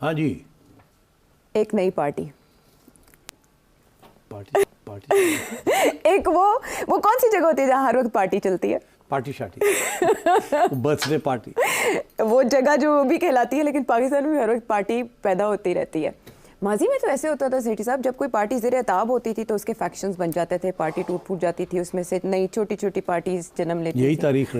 ہاں جی. ایک نئی پارٹی ایک وہ کون سی جگہ ہوتی ہے جہاں ہر وقت پارٹی چلتی ہے؟ Party shorty birthday party. وہ جگہ جو بھی کہلاتی ہے، لیکن پاکستان میں بھی ہر وقت پارٹی پیدا ہوتی رہتی ہے. ماضی میں تو ایسے ہوتا تھا سیٹھی صاحب، جب کوئی پارٹی زیر اتاب ہوتی تھی تو اس کے فیکشنز بن جاتے تھے، پارٹی ٹوٹ پھوٹ جاتی تھی، اس میں سے نئی چھوٹی چھوٹی پارٹیز جنم لیتی تھی. یہی تاریخ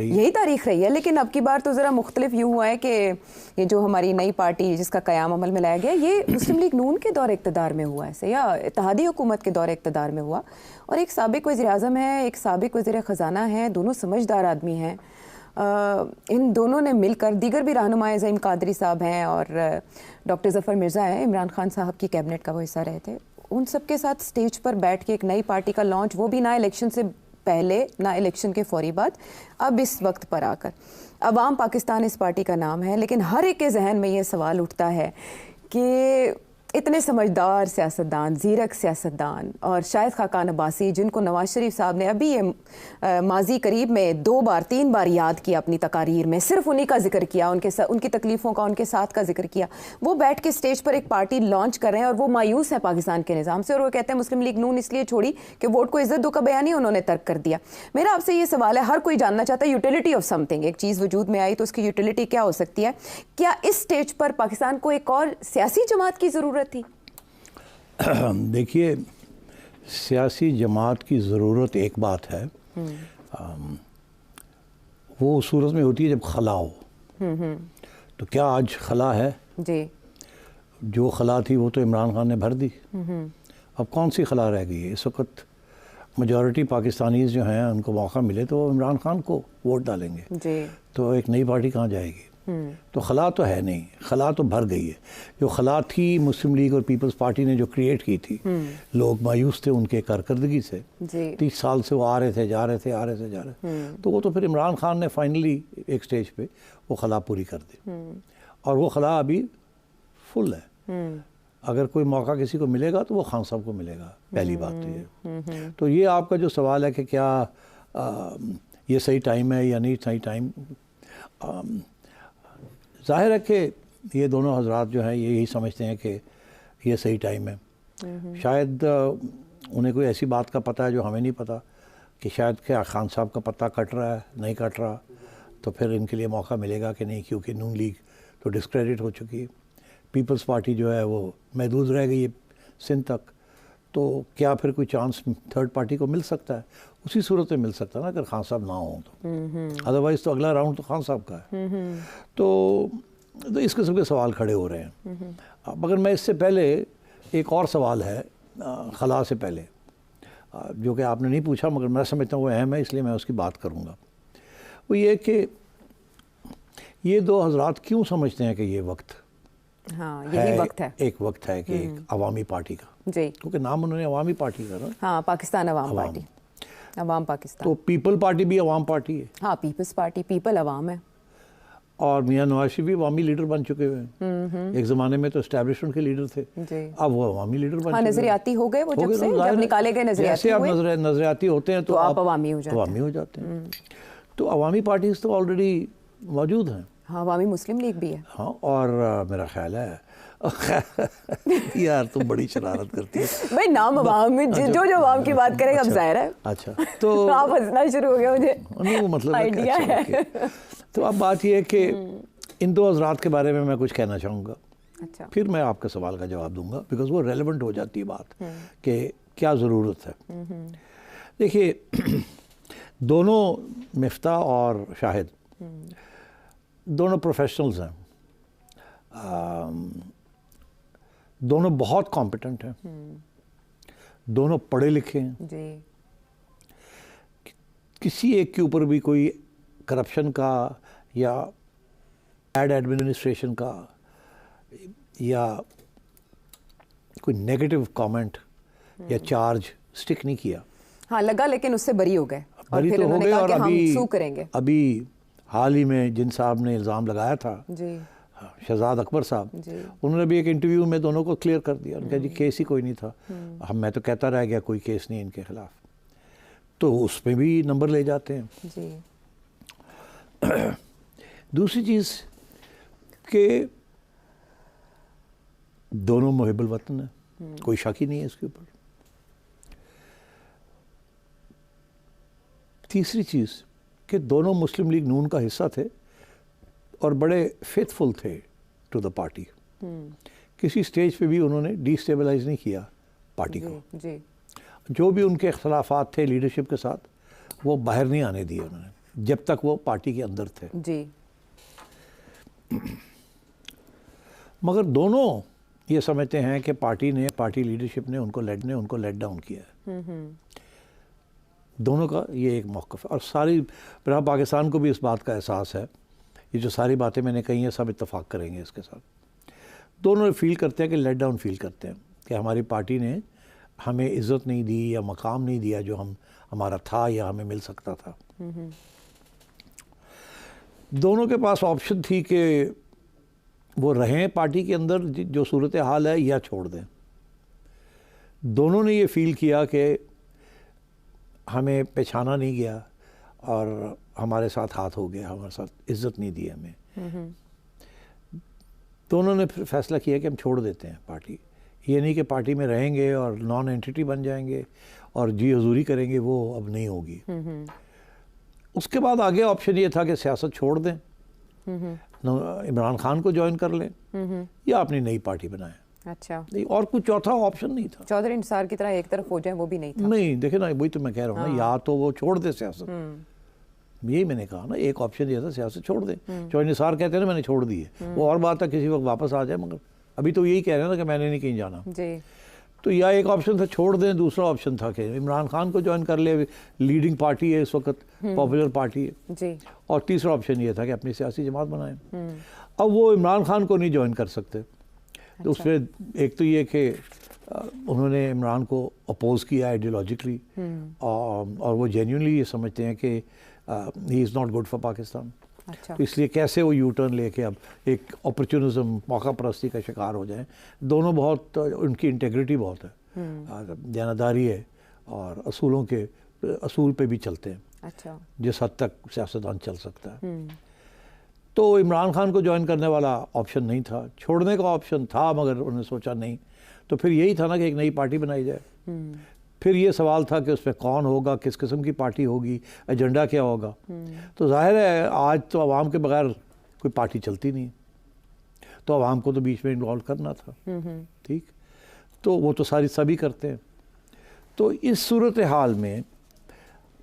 رہی ہے. لیکن اب کی بار تو ذرا مختلف یوں ہوا ہے کہ یہ جو ہماری نئی پارٹی جس کا قیام عمل میں لایا گیا، یہ مسلم لیگ نون کے دور اقتدار میں ہوا ہے یا اتحادی حکومت کے دور اقتدار میں ہوا. اور ایک سابق وزیر اعظم ہے، ایک سابق وزیر خزانہ ہے، دونوں سمجھدار آدمی ہیں. ان دونوں نے مل کر، دیگر بھی رہنما عظیم قادری صاحب ہیں اور ڈاکٹر ظفر مرزا ہیں، عمران خان صاحب کی کیبنٹ کا وہ حصہ رہے تھے، ان سب کے ساتھ سٹیج پر بیٹھ کے ایک نئی پارٹی کا لانچ، وہ بھی نہ الیکشن سے پہلے نہ الیکشن کے فوری بعد، اب اس وقت پر آ کر. عوام پاکستان اس پارٹی کا نام ہے، لیکن ہر ایک کے ذہن میں یہ سوال اٹھتا ہے کہ اتنے سمجھدار سیاستدان، زیرک سیاستدان اور شاہد خاقان عباسی، جن کو نواز شریف صاحب نے ابھی یہ ماضی قریب میں 2 بار 3 بار یاد کیا اپنی تقاریر میں، صرف انہی کا ذکر کیا، ان کی تکلیفوں کا، ان کے ساتھ کا ذکر کیا، وہ بیٹھ کے سٹیج پر ایک پارٹی لانچ کر رہے ہیں اور وہ مایوس ہے پاکستان کے نظام سے، اور وہ کہتے ہیں مسلم لیگ نون اس لیے چھوڑی کہ ووٹ کو عزت دو کا بیان ہی انہوں نے ترک کر دیا. میرا آپ سے یہ سوال ہے، ہر کوئی جاننا چاہتا ہے یوٹیلٹی آف سم تھنگ. ایک چیز وجود میں آئی تو اس کی یوٹیلٹی کیا ہو سکتی ہے؟ کیا اس سٹیج پر پاکستان کو ایک اور سیاسی جماعت کی ضرورت تھی؟ دیکھیے، سیاسی جماعت کی ضرورت ایک بات ہے، وہ اس صورت میں ہوتی ہے جب خلا ہو. تو کیا آج خلا ہے؟ جی، جو خلا تھی وہ تو عمران خان نے بھر دی. اب کون سی خلا رہ گئی ہے؟ اس وقت میجورٹی پاکستانیز جو ہیں ان کو موقع ملے تو وہ عمران خان کو ووٹ ڈالیں گے. جی، تو ایک نئی پارٹی کہاں جائے گی؟ تو خلا تو ہے نہیں، خلا تو بھر گئی ہے. جو خلا تھی مسلم لیگ اور پیپلز پارٹی نے جو کریٹ کی تھی، لوگ مایوس تھے ان کے کارکردگی سے. 30 سال سے وہ آ رہے تھے، جا رہے تھے. تو وہ تو پھر عمران خان نے فائنلی ایک سٹیج پہ وہ خلا پوری کر دی، اور وہ خلا ابھی فل ہے. اگر کوئی موقع کسی کو ملے گا تو وہ خان صاحب کو ملے گا. پہلی بات تو یہ. تو یہ آپ کا جو سوال ہے کہ کیا یہ صحیح ٹائم ہے یا نہیں صحیح ٹائم، ظاہر ہے کہ یہ دونوں حضرات جو ہیں یہی سمجھتے ہیں کہ یہ صحیح ٹائم ہے. شاید انہیں کوئی ایسی بات کا پتہ ہے جو ہمیں نہیں پتہ، کہ شاید کہ خان صاحب کا پتہ کٹ رہا ہے، نہیں کٹ رہا، تو پھر ان کے لیے موقع ملے گا کہ نہیں، کیونکہ نون لیگ تو ڈسکریڈٹ ہو چکی ہے. پیپلز پارٹی جو ہے وہ محدود رہ گئی ہے سندھ تک. تو کیا پھر کوئی چانس تھرڈ پارٹی کو مل سکتا ہے؟ اسی صورت میں مل سکتا ہے نا اگر خان صاحب نہ ہوں تو. ادروائز تو اگلا راؤنڈ تو خان صاحب کا ہے. تو اس قسم کے سوال کھڑے ہو رہے ہیں. مگر میں اس سے پہلے ایک اور سوال ہے خلا سے پہلے، جو کہ آپ نے نہیں پوچھا مگر میں سمجھتا ہوں وہ اہم ہے، اس لیے میں اس کی بات کروں گا. وہ یہ کہ یہ دو حضرات کیوں سمجھتے ہیں کہ یہ وقت یہی وقت ہے، ایک وقت ہے کہ ایک عوامی پارٹی کا. جی، کیونکہ نام انہوں نے عوامی پارٹی کا نا. ہاں، پاکستان عوام پارٹی، عوام پاکستان. تو پیپل پارٹی بھی عوام پارٹی ہے. ہاں، پیپلز پارٹی، پیپل عوام ہے. اور میاں نواز شریف بھی عوامی لیڈر بن چکے ہوئے ہیں. ایک زمانے میں تو اسٹیبلشمنٹ کے لیڈر تھے، اب وہ عوامی لیڈر بن چکے ہیں. نظریاتی ہو گئے وہ، جب نکالے گئے نظریاتی ہوئے. جیسے آپ نظریاتی ہوتے ہیں تو آپ عوامی ہو جاتے ہیں. تو عوامی پارٹیز تو آلریڈی موجود ہیں. ہاں، عوامی مسلم لیگ بھی ہے. ہاں، اور میرا خیال ہے یار تم بڑی شرارت کرتی ہے بھائی، نام عوام میں جو عوام کی بات کرے گا، اب ظاہر ہے. اچھا، تو آپ ہنسنا شروع ہو گیا، مجھے نہیں وہ مطلب آئیڈیا ہے. تو اب بات یہ ہے کہ ان دو حضرات کے بارے میں کچھ کہنا چاہوں گا. اچھا، پھر میں آپ کے سوال کا جواب دوں گا، بیکاز وہ ریلیونٹ ہو جاتی ہے بات کہ کیا ضرورت ہے. دیکھیے، دونوں مفتاح اور شاہد دونوں پروفیشنلز ہیں، دونوں بہت کمپیٹنٹ ہیں، دونوں پڑھے لکھے ہیں. جی، کسی ایک کے اوپر بھی کوئی کرپشن کا یا بیڈ ایڈمنسٹریشن کا یا کوئی نیگیٹو کامنٹ یا چارج سٹک نہیں کیا. ہاں، لگا، لیکن اس سے بری ہو گئے، اور بری پھر تو انہوں ہو نے گئے. کہا اور کہ ہم سو کریں گے. ابھی حال ہی میں جن صاحب نے الزام لگایا تھا، جی، شہزاد اکبر صاحب، جی، انہوں نے بھی ایک انٹرویو میں دونوں کو کلیئر کر دیا. انہوں نے کہا جی کیس ہی کوئی نہیں تھا. میں تو کہتا رہ گیا کوئی کیس نہیں ان کے خلاف. تو اس پہ بھی نمبر لے جاتے ہیں. جی. دوسری چیز کہ دونوں محب الوطن ہیں، کوئی شک ہی نہیں ہے اس کے اوپر۔ تیسری چیز کہ دونوں مسلم لیگ نون کا حصہ تھے اور بڑے فیتھفل تھے ٹو دا پارٹی، کسی سٹیج پہ بھی انہوں نے ڈی اسٹیبلائز نہیں کیا پارٹی کو، جو بھی ان کے اختلافات تھے لیڈرشپ کے ساتھ وہ باہر نہیں آنے دیے انہوں نے جب تک وہ پارٹی کے اندر تھے۔ مگر دونوں یہ سمجھتے ہیں کہ پارٹی لیڈرشپ نے ان کو لیٹ ڈاؤن کیا ہے، دونوں کا یہ ایک موقف ہے، اور ساری پاکستان کو بھی اس بات کا احساس ہے، یہ جو ساری باتیں میں نے کہی ہیں سب اتفاق کریں گے اس کے ساتھ، دونوں فیل کرتے ہیں کہ لیٹ ڈاؤن فیل کرتے ہیں کہ ہماری پارٹی نے ہمیں عزت نہیں دی یا مقام نہیں دیا جو ہمارا تھا یا ہمیں مل سکتا تھا۔ دونوں کے پاس آپشن تھی کہ وہ رہیں پارٹی کے اندر جو صورتحال ہے یا چھوڑ دیں۔ دونوں نے یہ فیل کیا کہ ہمیں پہچانا نہیں گیا اور ہمارے ساتھ ہاتھ ہو گیا، ہمارے ساتھ عزت نہیں دی ہمیں۔ دونوں نے پھر فیصلہ کیا کہ ہم چھوڑ دیتے ہیں پارٹی، یہ نہیں کہ پارٹی میں رہیں گے اور نان اینٹی بن جائیں گے اور جی حضوری کریں گے، وہ اب نہیں ہوگی۔ اس کے بعد آگے آپشن یہ تھا کہ سیاست چھوڑ دیں، عمران خان کو جوائن کر لیں یا اپنی نئی پارٹی بنائیں۔ اچھا، اور کچھ چوتھا آپشن نہیں تھا۔ چودھری انتصار کی طرح ایک طرف ہو جائیں وہ بھی نہیں تھا۔ نہیں، دیکھیں نا، وہی تو میں کہہ رہا ہوں نا، یا تو وہ چھوڑ دے سیاست، یہی میں نے کہا نا، ایک آپشن یہ تھا سیاست چھوڑ دیں۔ چودھری انتصار کہتے ہیں نا میں نے چھوڑ دی ہے، وہ اور بات ہے کسی وقت واپس آ جائے، مگر ابھی تو یہی کہہ رہے ہیں نا کہ میں نے نہیں کہیں جانا۔ تو یا ایک آپشن تھا چھوڑ دیں، دوسرا آپشن تھا کہ عمران خان کو جوائن کر لے، لیڈنگ پارٹی ہے اس وقت، پاپولر پارٹی ہے، اور تیسرا آپشن یہ تھا کہ اپنی سیاسی جماعت بنائیں۔ اب وہ عمران خان کو نہیں جوائن کر سکتے، تو اس میں ایک تو یہ کہ انہوں نے عمران کو اپوز کیا آئیڈیالوجیکلی، اور وہ جینیونلی یہ سمجھتے ہیں کہ he is not good for Pakistan, تو اس لیے کیسے وہ یو ٹرن لے کے اب ایک اپرچونزم، موقع پرستی کا شکار ہو جائیں۔ دونوں بہت، ان کی انٹیگریٹی بہت ہے، دیانتداری ہے، اور اصول پہ بھی چلتے ہیں، جس حد تک سیاستدان چل سکتا ہے۔ تو عمران خان کو جوائن کرنے والا آپشن نہیں تھا، چھوڑنے کا آپشن تھا، مگر انہوں نے سوچا نہیں، تو پھر یہی تھا نا کہ ایک نئی پارٹی بنائی جائے۔ پھر یہ سوال تھا کہ اس میں کون ہوگا، کس قسم کی پارٹی ہوگی، ایجنڈا کیا ہوگا۔ تو ظاہر ہے آج تو عوام کے بغیر کوئی پارٹی چلتی نہیں، تو عوام کو تو بیچ میں انوالو کرنا تھا، ٹھیک، تو وہ تو سبھی کرتے ہیں۔ تو اس صورتحال میں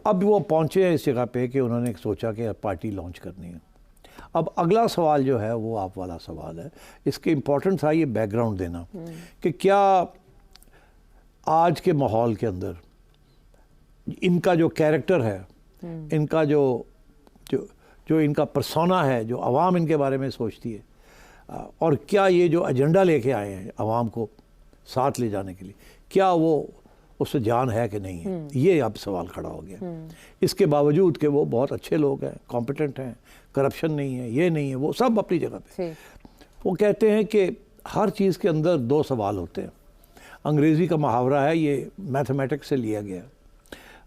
اب وہ پہنچے ہیں اس جگہ پہ کہ انہوں نے سوچا کہ پارٹی لانچ کرنی ہے۔ اب اگلا سوال جو ہے وہ آپ والا سوال ہے، اس کے امپورٹنٹ تھا یہ بیک گراؤنڈ دینا کہ کیا آج کے ماحول کے اندر ان کا جو کیریکٹر ہے، ان کا جو ان کا پرسونا ہے، جو عوام ان کے بارے میں سوچتی ہے، اور کیا یہ جو ایجنڈا لے کے آئے ہیں عوام کو ساتھ لے جانے کے لیے، کیا وہ اس سے جان ہے کہ نہیں ہے، یہ اب سوال کھڑا ہو گیا۔ اس کے باوجود کہ وہ بہت اچھے لوگ ہیں، کمپیٹنٹ ہیں، کرپشن نہیں ہے، یہ نہیں ہے، وہ سب اپنی جگہ پہ۔ وہ کہتے ہیں کہ ہر چیز کے اندر دو سوال ہوتے ہیں، انگریزی کا محاورہ ہے، یہ میتھمیٹکس سے لیا گیا۔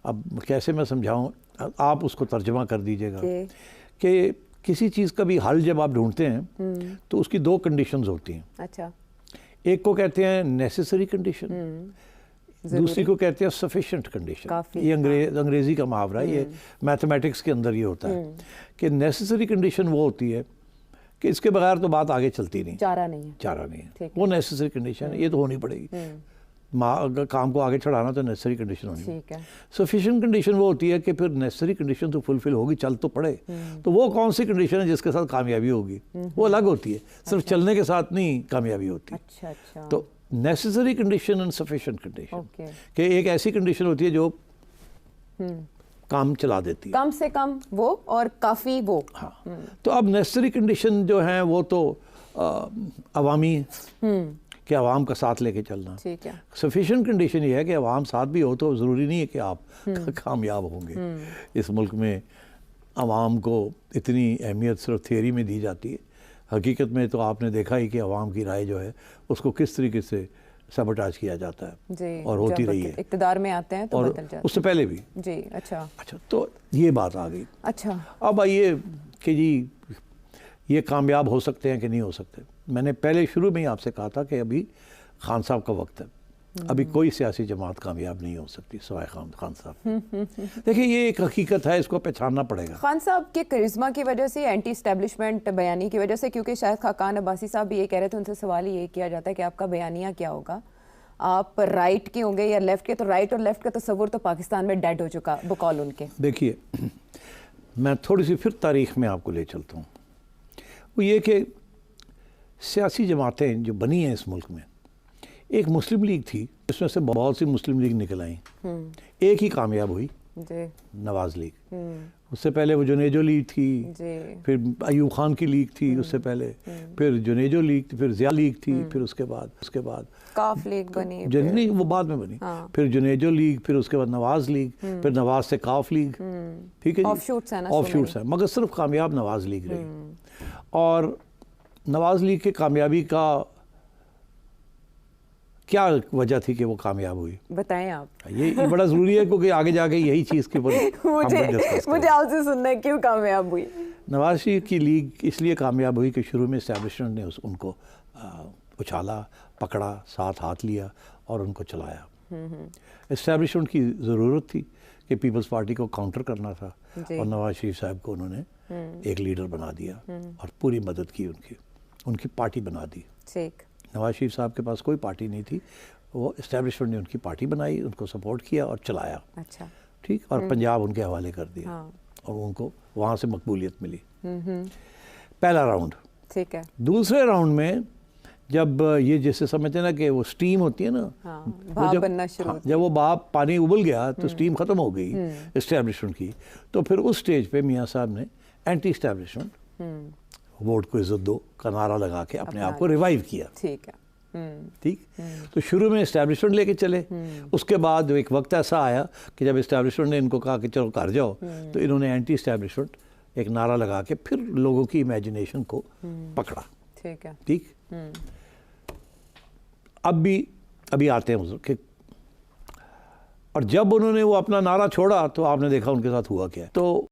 اب کیسے میں سمجھاؤں، آپ اس کو ترجمہ کر دیجئے گا کہ کسی چیز کا بھی حل جب آپ ڈھونڈتے ہیں تو اس کی دو کنڈیشنز ہوتی ہیں۔ اچھا، ایک کو کہتے ہیں نیسیسری کنڈیشن، دوسری کو کہتے ہیں سفیشینٹ کنڈیشن۔ یہ انگریزی کا محاورہ ہے، یہ میتھمیٹکس کے اندر یہ ہوتا ہے کہ نیسیسری کنڈیشن وہ ہوتی ہے کہ اس کے بغیر تو بات آگے چلتی نہیں، چارہ نہیں ہے، وہ نیسیسری کنڈیشن ہے، یہ تو ہونی پڑے گی، کام کو آگے چڑھانا تو نیسیسری کنڈیشن ہونی ہے۔ سفیشینٹ کنڈیشن وہ ہوتی ہے کہ پھر نیسیسری کنڈیشن تو فلفل ہوگی، چل تو پڑے، تو وہ کون سی کنڈیشن ہے جس کے ساتھ کامیابی ہوگی، وہ الگ ہوتی ہے، صرف چلنے کے ساتھ نہیں کامیابی ہوتی۔ تو necessary condition and sufficient condition, کہ ایک ایسی کنڈیشن ہوتی ہے جو کام چلا دیتی ہے، کم سے کم وہ اور کافی وہ۔ ہاں، تو اب نیسیسری کنڈیشن جو ہیں وہ تو عوامی کہ عوام کا ساتھ لے کے چلنا، سفیشینٹ کنڈیشن یہ ہے کہ عوام ساتھ بھی ہو تو ضروری نہیں ہے کہ آپ کامیاب ہوں گے۔ اس ملک میں عوام کو اتنی اہمیت صرف تھیوری میں دی جاتی ہے، حقیقت میں تو آپ نے دیکھا ہی کہ عوام کی رائے جو ہے اس کو کس طریقے سے سبوٹاج کیا جاتا ہے، اور ہوتی رہی ہے، اقتدار میں آتے ہیں تو بدل جاتے ہیں، اس سے پہلے بھی۔ جی اچھا، تو یہ بات آ گئی۔ اچھا، اب آئیے کہ جی یہ کامیاب ہو سکتے ہیں کہ نہیں ہو سکتے۔ میں نے پہلے شروع میں ہی آپ سے کہا تھا کہ ابھی خان صاحب کا وقت ہے، ابھی کوئی سیاسی جماعت کامیاب نہیں ہو سکتی سوائے خان صاحب. دیکھیں یہ ایک حقیقت ہے، اس کو پہچاننا پڑے گا. خان صاحب کے کرزما کی وجہ سے، اینٹی اسٹیبلشمنٹ بیانی کی وجہ سے، کیونکہ شاید خاقان عباسی صاحب بھی یہ کہہ رہے تھے، ان سے سوال یہ کیا جاتا ہے کہ آپ کا بیانیہ کیا ہوگا، آپ رائٹ کے ہوں گے یا لیفٹ کے؟ تو رائٹ اور لیفٹ کا تصور تو پاکستان میں ڈیڈ ہو چکا بقول ان کے. دیکھیے میں تھوڑی سی پھر تاریخ میں آپ کو لے چلتا ہوں. وہ یہ کہ سیاسی جماعتیں جو بنی ہیں اس ملک میں، ایک مسلم لیگ تھی، اس میں سے بہت سی مسلم لیگ نکل آئیں، ایک ہی کامیاب ہوئی، نواز لیگ. اس سے پہلے وہ جنیجو لیگ تھی، پھر ایوب خان کی لیگ تھی اس سے پہلے، پھر جنیجو لیگ تھی، پھر ضیاء لیگ تھی، پھر اس کے بعد کاف لیگ بنی، نہیں وہ بعد میں بنی، پھر جنیجو لیگ، پھر اس کے بعد نواز لیگ، پھر نواز سے کاف لیگ. ٹھیک ہے جی، آف شوٹس ہیں، مگر صرف کامیاب نواز لیگ رہی. اور نواز لیگ کی کامیابی کا کیا وجہ تھی کہ وہ کامیاب ہوئی؟ بتائیں آپ. یہ بڑا ضروری ہے کیونکہ آگے جا کے یہی چیز کے اوپر مجھے آپ سے سننا ہے کیوں کامیاب ہوئی. نواز شریف کی لیگ اس لیے کامیاب ہوئی کہ شروع میں اسٹیبلشمنٹ نے ان کو اچھالا، پکڑا، ساتھ ہاتھ لیا اور ان کو چلایا. اسٹیبلشمنٹ کی ضرورت تھی کہ پیپلز پارٹی کو کاؤنٹر کرنا تھا، اور نواز شریف صاحب کو انہوں نے ایک لیڈر بنا دیا اور پوری مدد کی، ان کی پارٹی بنا دی. نواز شریف صاحب کے پاس کوئی پارٹی نہیں تھی، وہ اسٹیبلشمنٹ نے ان کی پارٹی بنائی، ان کو سپورٹ کیا اور چلایا. ٹھیک، اور پنجاب ان کے حوالے کر دیا اور ان کو وہاں سے مقبولیت ملی. پہلا راؤنڈ. ٹھیک ہے. دوسرے راؤنڈ میں جب یہ جیسے سمجھتے ہیں نا کہ وہ سٹیم ہوتی ہے نا، جب وہ بھاپ پانی ابل گیا تو سٹیم ختم ہو گئی اسٹیبلشمنٹ کی، تو پھر اس سٹیج پہ میاں صاحب نے اینٹی اسٹیبلشمنٹ، ووٹ کو عزت دو کا نعرہ لگا کے اپنے آپ کو ریوائیو کیا. ٹھیک ہے. ٹھیک، تو شروع میں اسٹیبلشمنٹ لے کے چلے، اس کے بعد ایک وقت ایسا آیا کہ جب اسٹیبلشمنٹ نے ان کو کہا کہ چلو گھر جاؤ، تو انہوں نے اینٹی اسٹیبلشمنٹ ایک نعرہ لگا کے پھر لوگوں کی امیجنیشن کو پکڑا. ٹھیک ہے. ٹھیک، ابھی آتے ہیں حضور کہ، اور جب انہوں نے وہ اپنا نعرہ چھوڑا تو آپ نے دیکھا ان کے ساتھ ہوا کیا ہے. تو